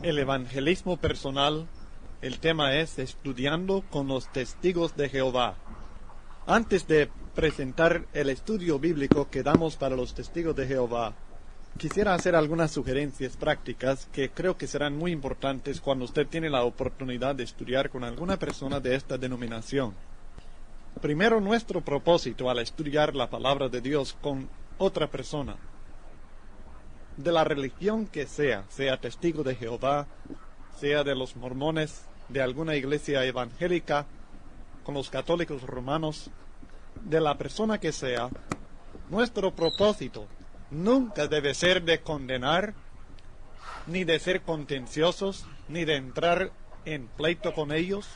El evangelismo personal, el tema es estudiando con los testigos de Jehová. Antes de presentar el estudio bíblico que damos para los testigos de Jehová, quisiera hacer algunas sugerencias prácticas que creo que serán muy importantes cuando usted tiene la oportunidad de estudiar con alguna persona de esta denominación. Primero, nuestro propósito al estudiar la palabra de Dios con otra persona, de la religión que sea testigo de Jehová, sea de los mormones, de alguna iglesia evangélica, con los católicos romanos, de la persona que sea, nuestro propósito nunca debe ser de condenar, ni de ser contenciosos, ni de entrar en pleito con ellos,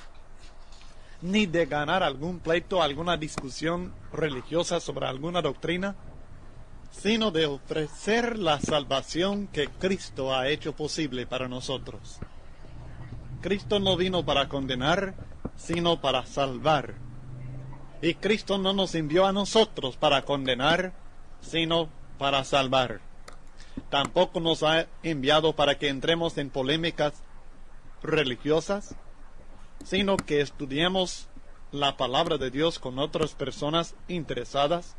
ni de ganar algún pleito, alguna discusión religiosa sobre alguna doctrina, sino de ofrecer la salvación que Cristo ha hecho posible para nosotros. Cristo no vino para condenar, sino para salvar. Y Cristo no nos envió a nosotros para condenar, sino para salvar. Tampoco nos ha enviado para que entremos en polémicas religiosas, sino que estudiemos la palabra de Dios con otras personas interesadas,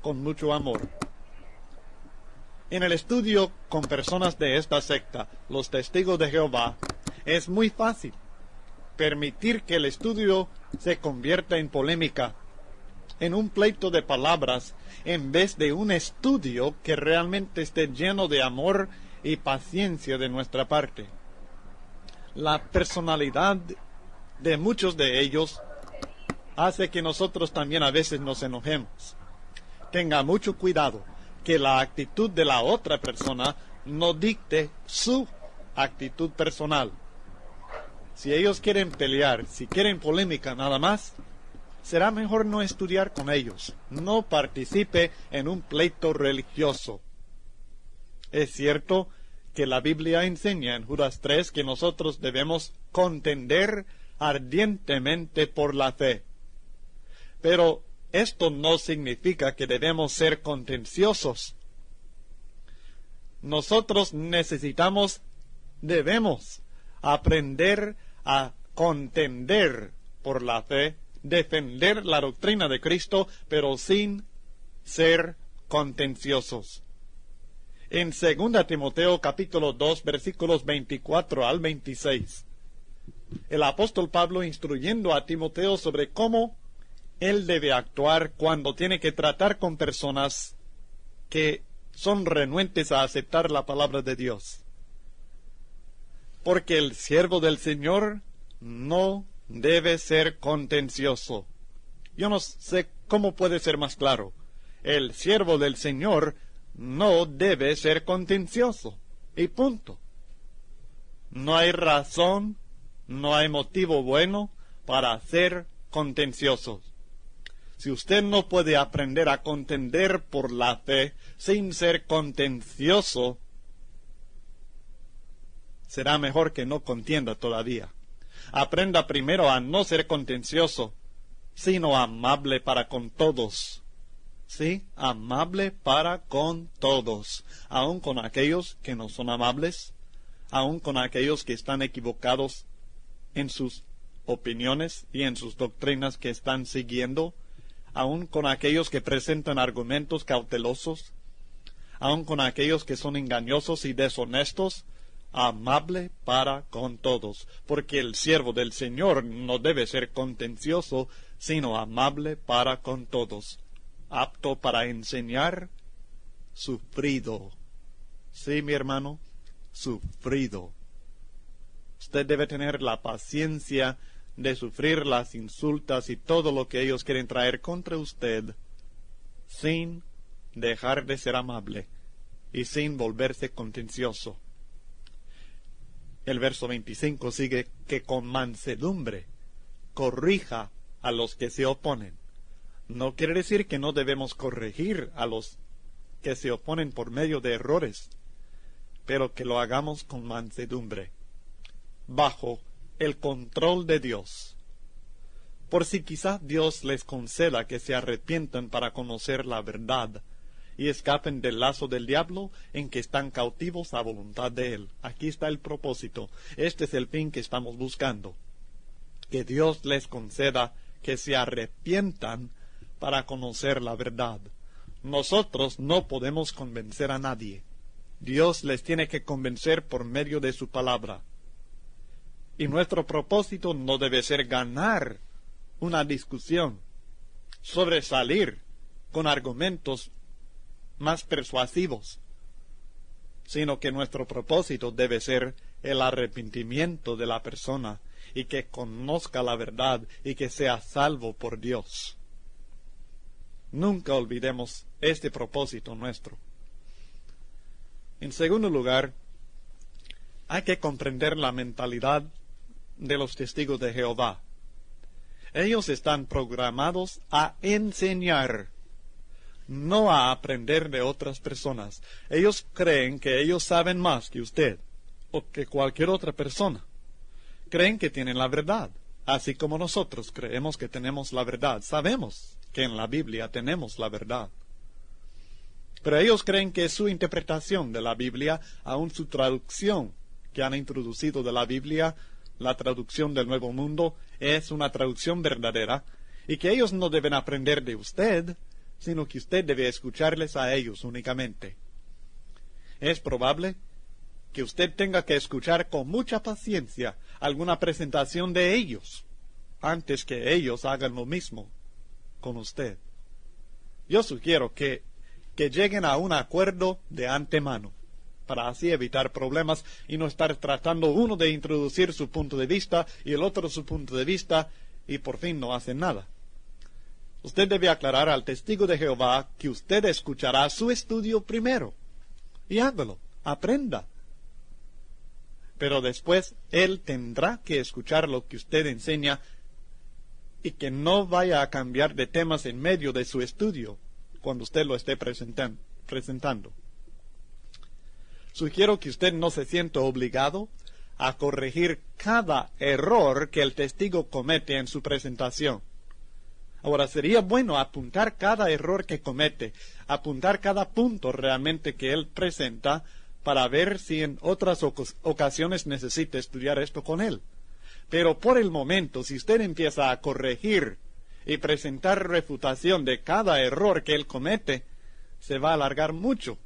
con mucho amor. En el estudio con personas de esta secta, los testigos de Jehová, es muy fácil permitir que el estudio se convierta en polémica, en un pleito de palabras, en vez de un estudio que realmente esté lleno de amor y paciencia de nuestra parte. La personalidad de muchos de ellos hace que nosotros también a veces nos enojemos. Tenga mucho cuidado que la actitud de la otra persona no dicte su actitud personal. Si ellos quieren pelear, si quieren polémica nada más, será mejor no estudiar con ellos. No participe en un pleito religioso. Es cierto que la Biblia enseña en Judas 3 que nosotros debemos contender ardientemente por la fe. Pero esto no significa que debemos ser contenciosos. Nosotros debemos aprender a contender por la fe, defender la doctrina de Cristo, pero sin ser contenciosos. En 2 Timoteo capítulo 2, versículos 24 al 26, el apóstol Pablo instruyendo a Timoteo sobre cómo él debe actuar cuando tiene que tratar con personas que son renuentes a aceptar la palabra de Dios. Porque el siervo del Señor no debe ser contencioso. Yo no sé cómo puede ser más claro. El siervo del Señor no debe ser contencioso. Y punto. No hay razón, no hay motivo bueno para ser contenciosos. Si usted no puede aprender a contender por la fe sin ser contencioso, será mejor que no contienda todavía. Aprenda primero a no ser contencioso, sino amable para con todos. Sí, amable para con todos, aun con aquellos que no son amables, aun con aquellos que están equivocados en sus opiniones y en sus doctrinas que están siguiendo, aun con aquellos que presentan argumentos cautelosos, aun con aquellos que son engañosos y deshonestos, amable para con todos, porque el siervo del Señor no debe ser contencioso, sino amable para con todos, apto para enseñar, sufrido. Sí, mi hermano, sufrido. Usted debe tener la paciencia de sufrir las insultas y todo lo que ellos quieren traer contra usted, sin dejar de ser amable y sin volverse contencioso. El verso 25 sigue, que con mansedumbre corrija a los que se oponen. No quiere decir que no debemos corregir a los que se oponen por medio de errores, pero que lo hagamos con mansedumbre, bajo el control de Dios, por si quizá Dios les conceda que se arrepientan para conocer la verdad y escapen del lazo del diablo en que están cautivos a voluntad de él. Aquí está el propósito. Este es el fin que estamos buscando. Que Dios les conceda que se arrepientan para conocer la verdad. Nosotros no podemos convencer a nadie. Dios les tiene que convencer por medio de su palabra. Y nuestro propósito no debe ser ganar una discusión, sobresalir con argumentos más persuasivos, sino que nuestro propósito debe ser el arrepentimiento de la persona y que conozca la verdad y que sea salvo por Dios. Nunca olvidemos este propósito nuestro. En segundo lugar, hay que comprender la mentalidad de los testigos de Jehová. Ellos están programados a enseñar, no a aprender de otras personas. Ellos creen que ellos saben más que usted o que cualquier otra persona. Creen que tienen la verdad, así como nosotros creemos que tenemos la verdad. Sabemos que en la Biblia tenemos la verdad. Pero ellos creen que su interpretación de la Biblia, aun su traducción que han introducido de la Biblia, la traducción del Nuevo Mundo, es una traducción verdadera, y que ellos no deben aprender de usted, sino que usted debe escucharles a ellos únicamente. Es probable que usted tenga que escuchar con mucha paciencia alguna presentación de ellos, antes que ellos hagan lo mismo con usted. Yo sugiero que lleguen a un acuerdo de antemano, para así evitar problemas y no estar tratando uno de introducir su punto de vista y el otro su punto de vista y por fin no hacen nada. Usted debe aclarar al testigo de Jehová que usted escuchará su estudio primero y hágalo, aprenda. Pero después él tendrá que escuchar lo que usted enseña y que no vaya a cambiar de temas en medio de su estudio cuando usted lo esté presentando. Sugiero que usted no se sienta obligado a corregir cada error que el testigo comete en su presentación. Ahora, sería bueno apuntar cada error que comete, apuntar cada punto realmente que él presenta para ver si en otras ocasiones necesita estudiar esto con él. Pero por el momento, si usted empieza a corregir y presentar refutación de cada error que él comete, se va a alargar mucho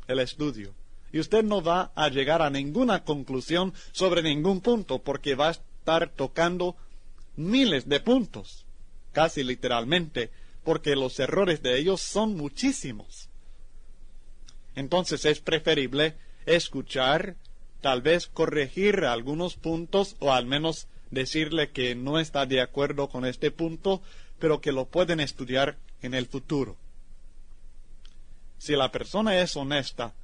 el estudio. Y usted no va a llegar a ninguna conclusión sobre ningún punto, porque va a estar tocando miles de puntos, casi literalmente, porque los errores de ellos son muchísimos. Entonces es preferible escuchar, tal vez corregir algunos puntos, o al menos decirle que no está de acuerdo con este punto, pero que lo pueden estudiar en el futuro. Si la persona es honesta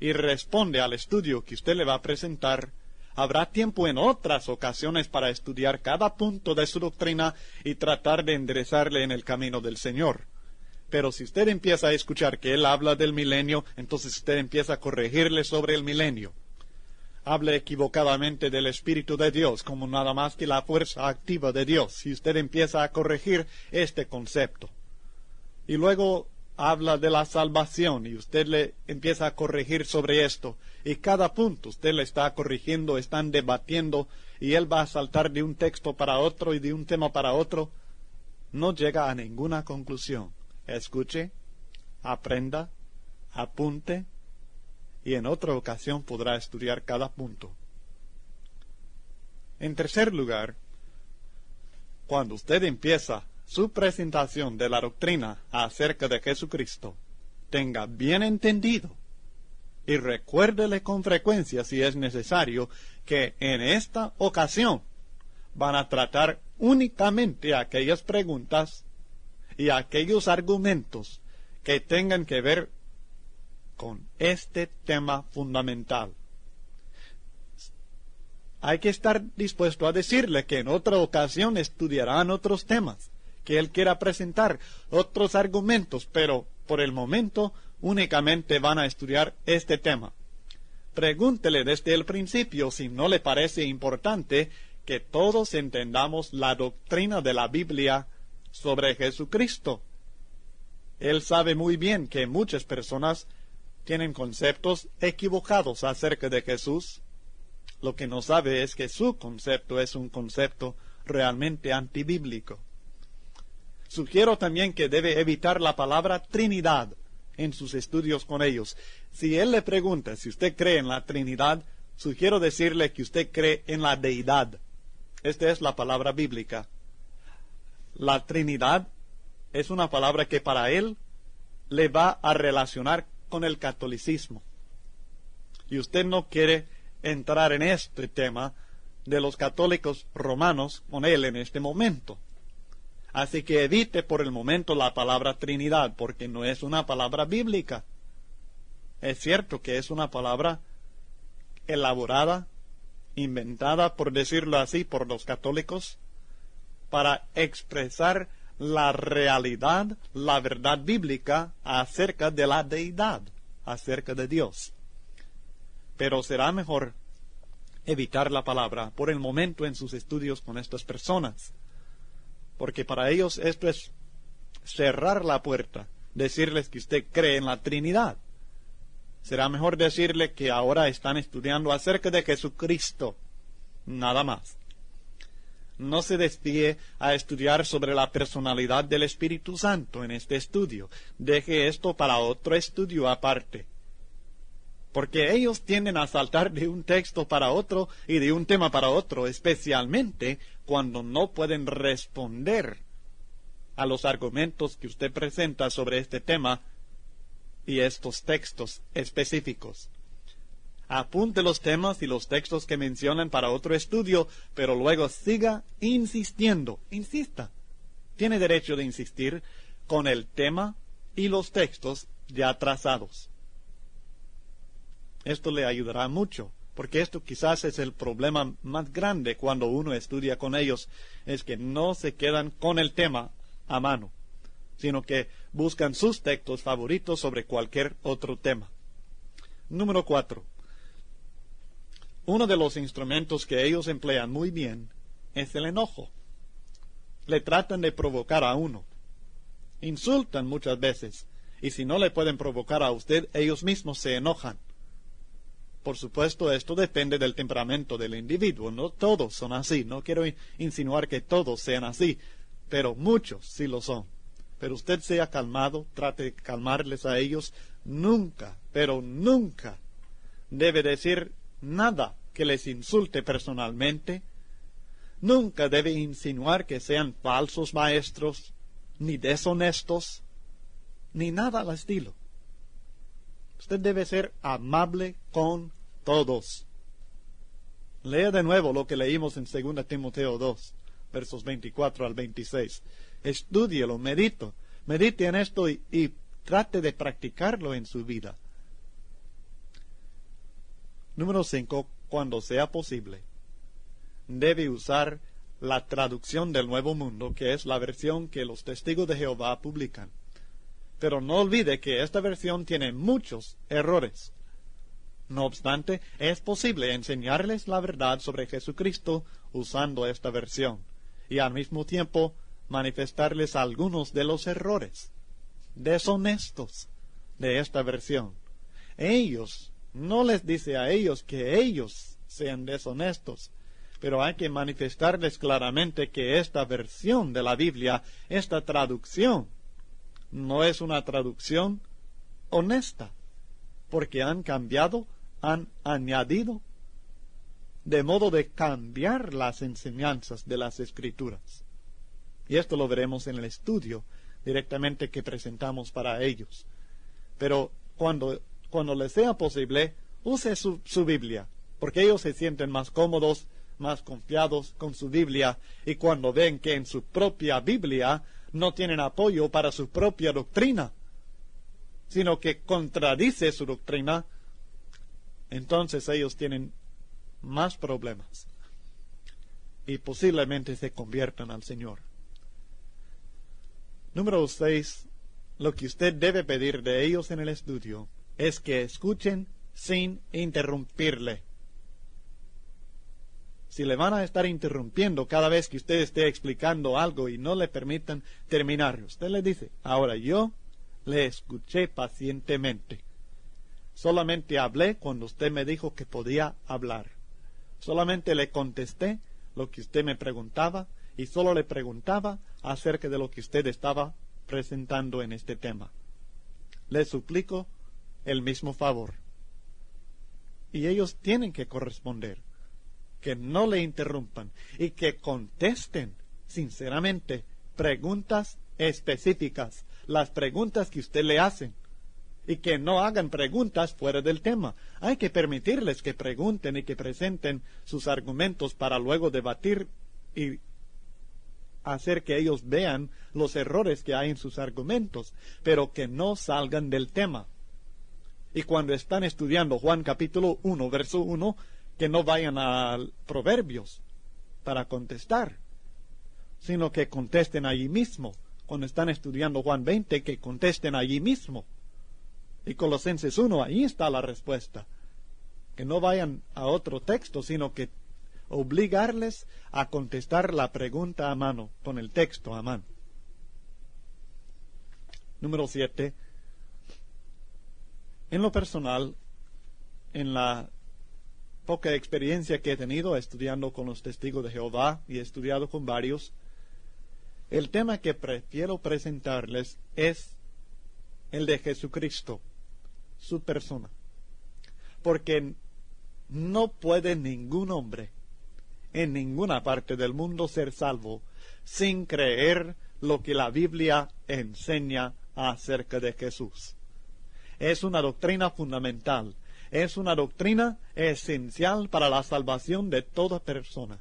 y responde al estudio que usted le va a presentar, habrá tiempo en otras ocasiones para estudiar cada punto de su doctrina y tratar de enderezarle en el camino del Señor. Pero si usted empieza a escuchar que él habla del milenio, entonces usted empieza a corregirle sobre el milenio. Hable equivocadamente del Espíritu de Dios como nada más que la fuerza activa de Dios, si usted empieza a corregir este concepto. Y luego habla de la salvación y usted le empieza a corregir sobre esto. Y cada punto usted le está corrigiendo, están debatiendo y él va a saltar de un texto para otro y de un tema para otro. No llega a ninguna conclusión. Escuche, aprenda, apunte y en otra ocasión podrá estudiar cada punto. En tercer lugar, cuando usted empieza su presentación de la doctrina acerca de Jesucristo, tenga bien entendido y recuérdele con frecuencia, si es necesario, que en esta ocasión van a tratar únicamente aquellas preguntas y aquellos argumentos que tengan que ver con este tema fundamental. Hay que estar dispuesto a decirle que en otra ocasión estudiarán otros temas, que él quiera presentar otros argumentos, pero por el momento únicamente van a estudiar este tema. Pregúntele desde el principio si no le parece importante que todos entendamos la doctrina de la Biblia sobre Jesucristo. Él sabe muy bien que muchas personas tienen conceptos equivocados acerca de Jesús. Lo que no sabe es que su concepto es un concepto realmente antibíblico. Sugiero también que debe evitar la palabra Trinidad en sus estudios con ellos. Si él le pregunta si usted cree en la Trinidad, sugiero decirle que usted cree en la deidad. Esta es la palabra bíblica. La Trinidad es una palabra que para él le va a relacionar con el catolicismo. Y usted no quiere entrar en este tema de los católicos romanos con él en este momento. Así que evite por el momento la palabra Trinidad, porque no es una palabra bíblica. Es cierto que es una palabra elaborada, inventada, por decirlo así, por los católicos, para expresar la realidad, la verdad bíblica acerca de la deidad, acerca de Dios. Pero será mejor evitar la palabra por el momento en sus estudios con estas personas, porque para ellos esto es cerrar la puerta, decirles que usted cree en la Trinidad. Será mejor decirle que ahora están estudiando acerca de Jesucristo, nada más. No se desvíe a estudiar sobre la personalidad del Espíritu Santo en este estudio. Deje esto para otro estudio aparte. Porque ellos tienden a saltar de un texto para otro y de un tema para otro, especialmente cuando no pueden responder a los argumentos que usted presenta sobre este tema y estos textos específicos. Apunte los temas y los textos que mencionan para otro estudio, pero luego siga insistiendo. Insista. Tiene derecho de insistir con el tema y los textos ya trazados. Esto le ayudará mucho, porque esto quizás es el problema más grande cuando uno estudia con ellos, es que no se quedan con el tema a mano, sino que buscan sus textos favoritos sobre cualquier otro tema. Número 4. Uno de los instrumentos que ellos emplean muy bien es el enojo. Le tratan de provocar a uno. Insultan muchas veces, y si no le pueden provocar a usted, ellos mismos se enojan. Por supuesto, esto depende del temperamento del individuo. No todos son así. No quiero insinuar que todos sean así, pero muchos sí lo son. Pero usted sea calmado, trate de calmarles a ellos. Nunca, pero nunca debe decir nada que les insulte personalmente. Nunca debe insinuar que sean falsos maestros, ni deshonestos, ni nada al estilo. Usted debe ser amable con todos. Lea de nuevo lo que leímos en 2 Timoteo 2, versos 24 al 26. Estúdielo, medite en esto y trate de practicarlo en su vida. Número 5. Cuando sea posible, debe usar la traducción del Nuevo Mundo, que es la versión que los testigos de Jehová publican. Pero no olvide que esta versión tiene muchos errores. No obstante, es posible enseñarles la verdad sobre Jesucristo usando esta versión, y al mismo tiempo manifestarles algunos de los errores deshonestos de esta versión. Ellos, no les dice a ellos que ellos sean deshonestos, pero hay que manifestarles claramente que esta versión de la Biblia, esta traducción, no es una traducción honesta, porque han cambiado, han añadido, de modo de cambiar las enseñanzas de las Escrituras. Y esto lo veremos en el estudio directamente que presentamos para ellos. Pero cuando les sea posible, use su Biblia, porque ellos se sienten más cómodos, más confiados con su Biblia, y cuando ven que en su propia Biblia no tienen apoyo para su propia doctrina, sino que contradice su doctrina, entonces ellos tienen más problemas y posiblemente se conviertan al Señor. Número 6. Lo que usted debe pedir de ellos en el estudio es que escuchen sin interrumpirle. Si le van a estar interrumpiendo cada vez que usted esté explicando algo y no le permitan terminar, usted le dice, ahora yo le escuché pacientemente. Solamente hablé cuando usted me dijo que podía hablar. Solamente le contesté lo que usted me preguntaba y solo le preguntaba acerca de lo que usted estaba presentando en este tema. Le suplico el mismo favor. Y ellos tienen que corresponder, que no le interrumpan y que contesten sinceramente preguntas específicas, las preguntas que usted le hacen, y que no hagan preguntas fuera del tema. Hay que permitirles que pregunten y que presenten sus argumentos para luego debatir y hacer que ellos vean los errores que hay en sus argumentos, pero que no salgan del tema. Y cuando están estudiando Juan capítulo 1, verso 1, que no vayan a Proverbios para contestar, sino que contesten allí mismo. Cuando están estudiando Juan 20, que contesten allí mismo. Y Colosenses 1, ahí está la respuesta. Que no vayan a otro texto, sino que obligarles a contestar la pregunta a mano, con el texto a mano. Número 7. En lo personal, en la poca experiencia que he tenido estudiando con los testigos de Jehová y he estudiado con varios, el tema que prefiero presentarles es el de Jesucristo, su persona. Porque no puede ningún hombre en ninguna parte del mundo ser salvo sin creer lo que la Biblia enseña acerca de Jesús. Es una doctrina fundamental, es una doctrina esencial para la salvación de toda persona.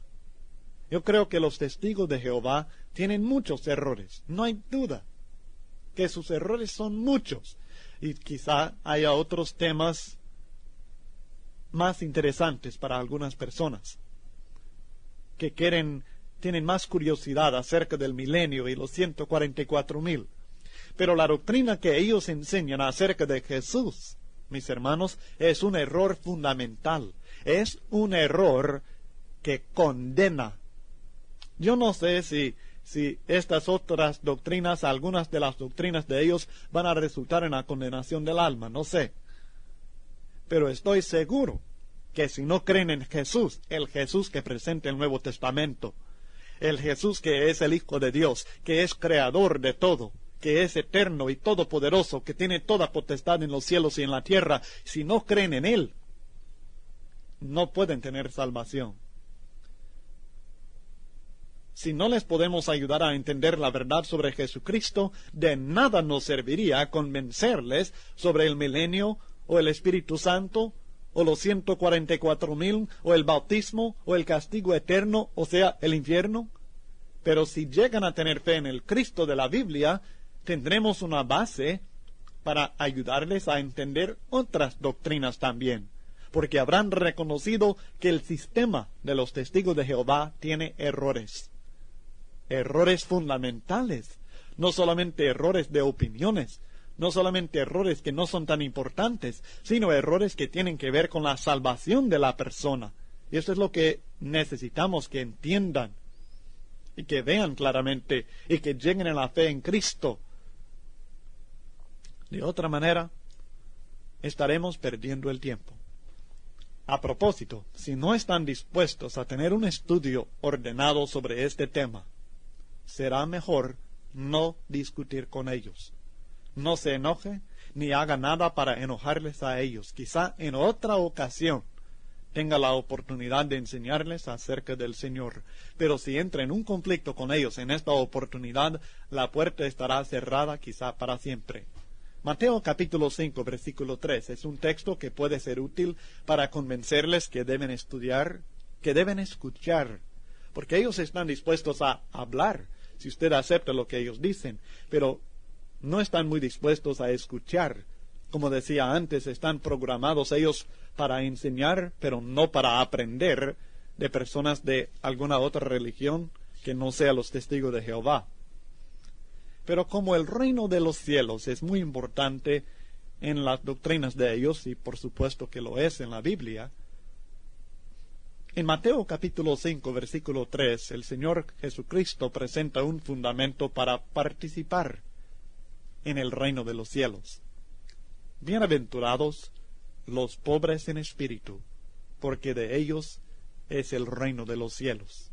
Yo creo que los testigos de Jehová tienen muchos errores, no hay duda que sus errores son muchos, y quizá haya otros temas más interesantes para algunas personas que tienen más curiosidad acerca del milenio y los 144,000. Pero la doctrina que ellos enseñan acerca de Jesús, mis hermanos, es un error fundamental. Es un error que condena. Yo no sé si estas otras doctrinas, algunas de las doctrinas de ellos, van a resultar en la condenación del alma, no sé. Pero estoy seguro que si no creen en Jesús, el Jesús que presenta el Nuevo Testamento, el Jesús que es el Hijo de Dios, que es creador de todo, que es eterno y todopoderoso, que tiene toda potestad en los cielos y en la tierra, si no creen en Él, no pueden tener salvación. Si no les podemos ayudar a entender la verdad sobre Jesucristo, de nada nos serviría convencerles sobre el milenio, o el Espíritu Santo, o los 144,000, o el bautismo, o el castigo eterno, o sea, el infierno. Pero si llegan a tener fe en el Cristo de la Biblia, tendremos una base para ayudarles a entender otras doctrinas también, porque habrán reconocido que el sistema de los testigos de Jehová tiene errores. Errores fundamentales, no solamente errores de opiniones, no solamente errores que no son tan importantes, sino errores que tienen que ver con la salvación de la persona. Y eso es lo que necesitamos que entiendan y que vean claramente y que lleguen a la fe en Cristo. De otra manera, estaremos perdiendo el tiempo. A propósito, si no están dispuestos a tener un estudio ordenado sobre este tema, será mejor no discutir con ellos. No se enoje ni haga nada para enojarles a ellos. Quizá en otra ocasión tenga la oportunidad de enseñarles acerca del Señor. Pero si entra en un conflicto con ellos en esta oportunidad, la puerta estará cerrada quizá para siempre. Mateo capítulo 5, versículo 3 es un texto que puede ser útil para convencerles que deben estudiar, que deben escuchar, porque ellos están dispuestos a hablar, si usted acepta lo que ellos dicen, pero no están muy dispuestos a escuchar. Como decía antes, están programados ellos para enseñar, pero no para aprender de personas de alguna otra religión que no sea los testigos de Jehová. Pero como el reino de los cielos es muy importante en las doctrinas de ellos, y por supuesto que lo es en la Biblia, en Mateo capítulo 5, versículo 3, el Señor Jesucristo presenta un fundamento para participar en el reino de los cielos. Bienaventurados los pobres en espíritu, porque de ellos es el reino de los cielos.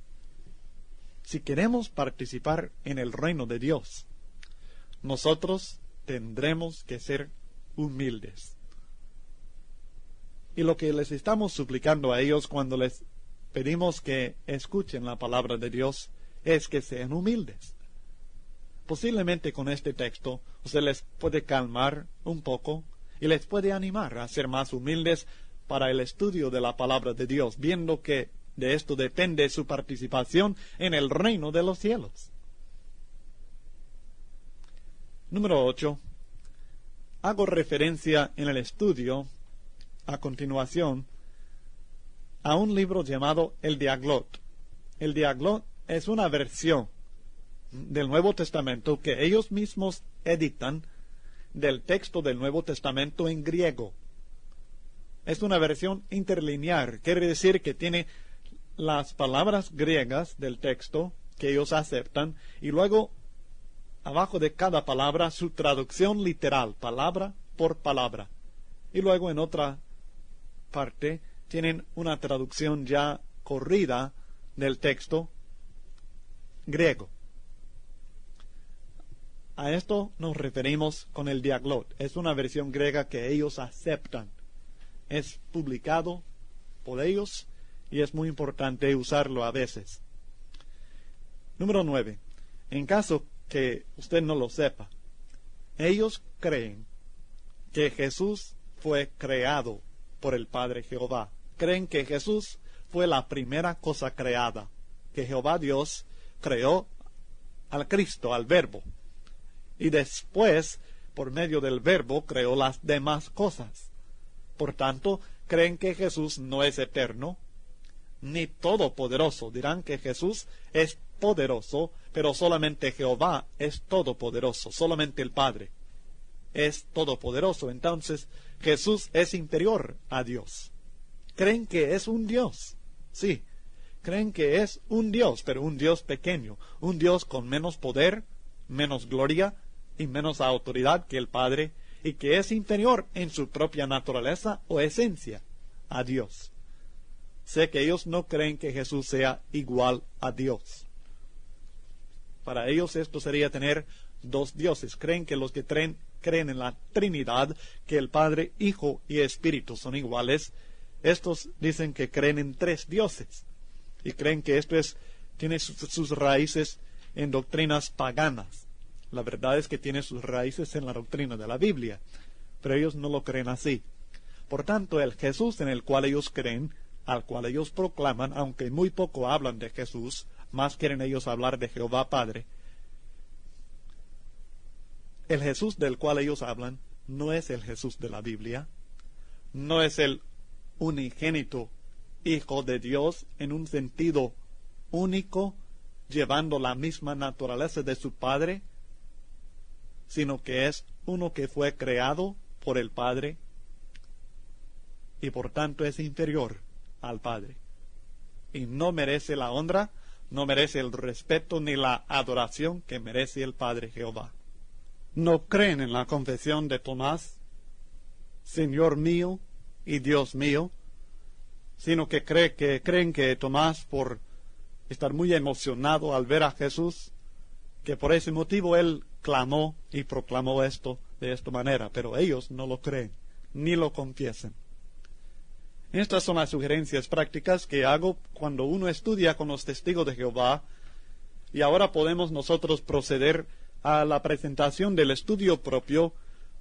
Si queremos participar en el reino de Dios, nosotros tendremos que ser humildes. Y lo que les estamos suplicando a ellos cuando les pedimos que escuchen la palabra de Dios es que sean humildes. Posiblemente con este texto usted les puede calmar un poco y les puede animar a ser más humildes para el estudio de la palabra de Dios, viendo que de esto depende su participación en el reino de los cielos. Número 8. Hago referencia en el estudio, a continuación, a un libro llamado El Diaglot. El Diaglot es una versión del Nuevo Testamento que ellos mismos editan del texto del Nuevo Testamento en griego. Es una versión interlinear, quiere decir que tiene las palabras griegas del texto que ellos aceptan y luego abajo de cada palabra su traducción literal, palabra por palabra. Y luego en otra parte tienen una traducción ya corrida del texto griego. A esto nos referimos con el Diaglot. Es una versión griega que ellos aceptan. Es publicado por ellos y es muy importante usarlo a veces. Número 9. En caso que usted no lo sepa, ellos creen que Jesús fue creado por el Padre Jehová. Creen que Jesús fue la primera cosa creada, que Jehová Dios creó al Cristo, al Verbo, y después, por medio del Verbo, creó las demás cosas. Por tanto, creen que Jesús no es eterno, ni todopoderoso. Dirán que Jesús es poderoso, pero solamente Jehová es todopoderoso, solamente el Padre es todopoderoso. Entonces, Jesús es inferior a Dios. Creen que es un Dios, sí, creen que es un Dios, pero un Dios pequeño, un Dios con menos poder, menos gloria y menos autoridad que el Padre, y que es inferior en su propia naturaleza o esencia a Dios. Sé que ellos no creen que Jesús sea igual a Dios. Para ellos esto sería tener dos dioses. Creen que los que creen en la Trinidad, que el Padre, Hijo y Espíritu son iguales, estos dicen que creen en tres dioses. Y creen que esto tiene sus raíces en doctrinas paganas. La verdad es que tiene sus raíces en la doctrina de la Biblia, pero ellos no lo creen así. Por tanto, el Jesús en el cual ellos creen, al cual ellos proclaman, aunque muy poco hablan de Jesús, más quieren ellos hablar de Jehová Padre, el Jesús del cual ellos hablan no es el Jesús de la Biblia, no es el unigénito Hijo de Dios en un sentido único, llevando la misma naturaleza de su Padre, sino que es uno que fue creado por el Padre y por tanto es inferior al Padre. Y no merece la honra, no merece el respeto ni la adoración que merece el Padre Jehová. No creen en la confesión de Tomás, Señor mío y Dios mío, sino que creen que Tomás, por estar muy emocionado al ver a Jesús, que por ese motivo él clamó y proclamó esto de esta manera, pero ellos no lo creen, ni lo confiesan. Estas son las sugerencias prácticas que hago cuando uno estudia con los testigos de Jehová, y ahora podemos nosotros proceder a la presentación del estudio propio,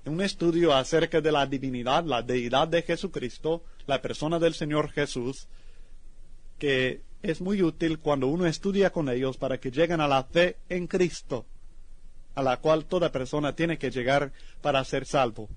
un estudio acerca de la divinidad, la deidad de Jesucristo, la persona del Señor Jesús, que es muy útil cuando uno estudia con ellos para que lleguen a la fe en Cristo, a la cual toda persona tiene que llegar para ser salvo.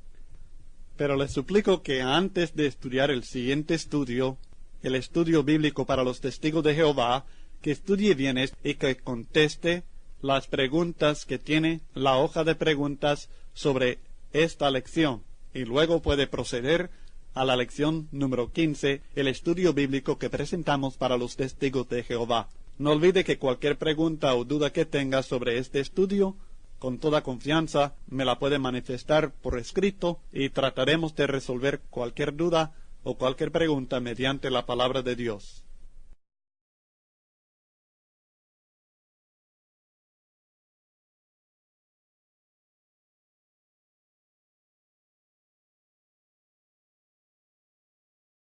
Pero les suplico que antes de estudiar el siguiente estudio, el estudio bíblico para los testigos de Jehová, que estudie bien y que conteste las preguntas que tiene la hoja de preguntas sobre esta lección, y luego puede proceder a la lección número 15, el estudio bíblico que presentamos para los testigos de Jehová. No olvide que cualquier pregunta o duda que tenga sobre este estudio con toda confianza me la puede manifestar por escrito y trataremos de resolver cualquier duda o cualquier pregunta mediante la palabra de Dios.